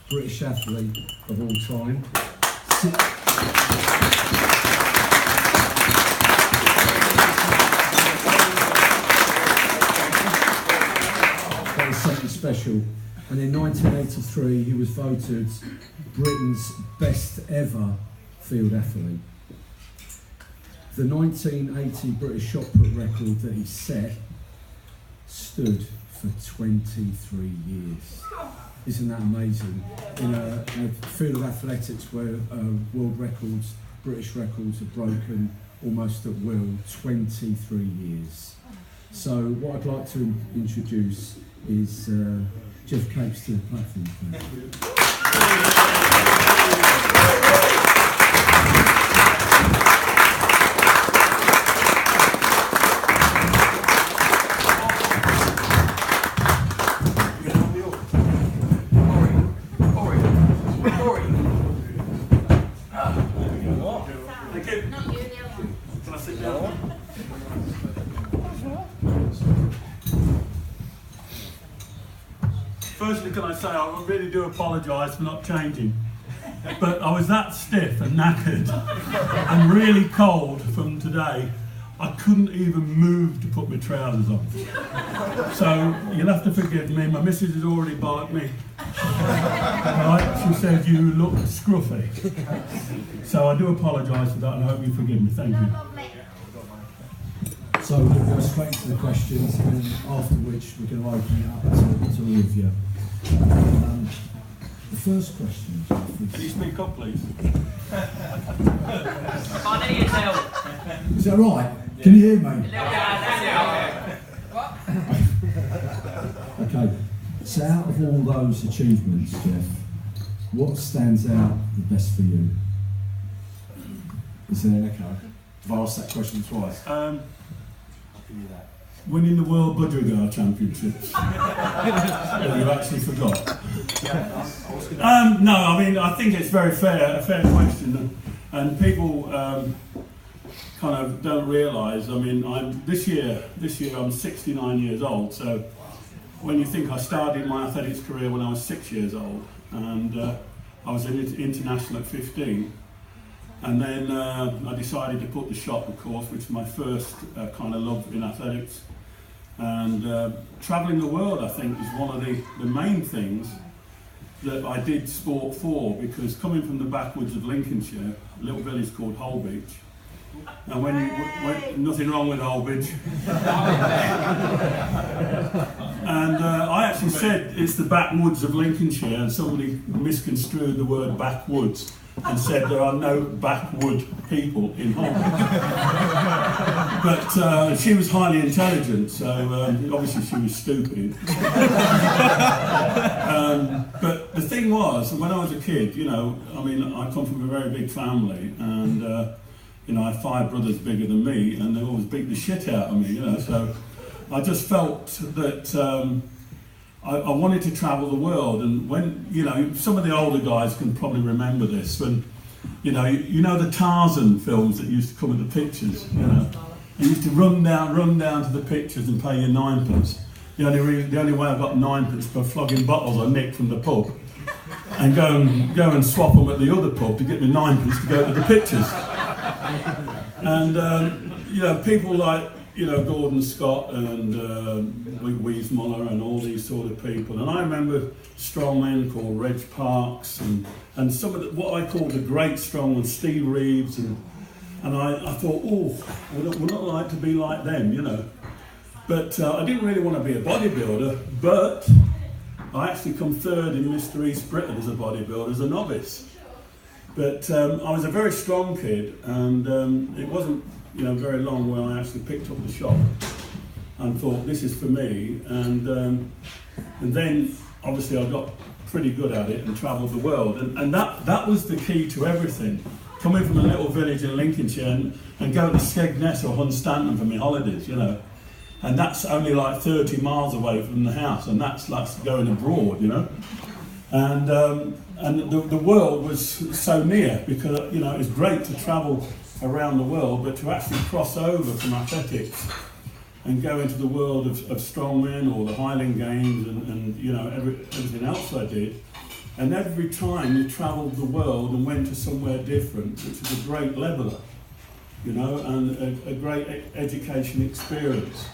British athlete of all time. That was something special. And in 1983, he was voted Britain's best ever field athlete. The 1980 British shot put record that he set stood for 23 years. Isn't that amazing? In a field of athletics where world records, British records are broken almost at will, 23 years. So what I'd like to introduce is Geoff Capes to the platform. Firstly, can I say I really do apologise for not changing, but I was that stiff and knackered and really cold from today, I couldn't even move to put my trousers on. So you'll have to forgive me, my missus has already barked me. Right, she said you look scruffy. So I do apologise for that and I hope you forgive me, thank you. So we'll go straight to the questions, and after which we're going to open it up to all of you. The first question, Geoff, is... Can you speak up, please? Can't hear yourself. Is that right? Can you hear me? Okay, so out of all those achievements, Geoff, what stands out the best for you? Is there an echo? Have I asked that question twice? Winning the World Budgergar Championships. Well, you actually forgot. No, I mean, I think it's a fair question, and people kind of don't realise. I mean, this year I'm 69 years old. So when you think I started my athletics career when I was 6 years old, and I was international at 15. And then I decided to put the shot, of course, which is my first kind of love in athletics. And travelling the world, I think, is one of the main things that I did sport for, because coming from the backwoods of Lincolnshire, a little village called Holbeach, and nothing wrong with Holbeach. And I actually said it's the backwoods of Lincolnshire, and somebody misconstrued the word backwoods and said there are no backwood people in Holbeach. But she was highly intelligent, so obviously she was stupid. But the thing was, when I was a kid, I mean, I come from a very big family, and I had 5 brothers bigger than me, and they always beat the shit out of me, so I just felt that I wanted to travel the world. And when, some of the older guys can probably remember this, when, you know the Tarzan films that used to come with the pictures, you used to run down to the pictures and pay your 9pence. The only way I got 9pence for flogging bottles I nicked from the pub, and go and swap them at the other pub to get me 9pence to go to the pictures. And people like Gordon Scott and Weismuller and all these sort of people. And I remember strong men called Reg Parks and some of what I call the great strong ones, Steve Reeves, and I thought, we're not like to be like them, But I didn't really want to be a bodybuilder, but I actually come third in Mr. East Britain as a bodybuilder, as a novice. But I was a very strong kid, and it wasn't very long when I actually picked up the shot and thought, this is for me. And then obviously I got pretty good at it and travelled the world, and that was the key to everything. Coming from a little village in Lincolnshire and going to Skegness or Hunstanton for my holidays, and that's only like 30 miles away from the house, and that's like going abroad, And the world was so near, because it was great to travel around the world, but to actually cross over from athletics and go into the world of strongmen or the Highland Games and everything else I did, And every time you travelled the world and went to somewhere different, which is a great leveller, you know, and a great education experience.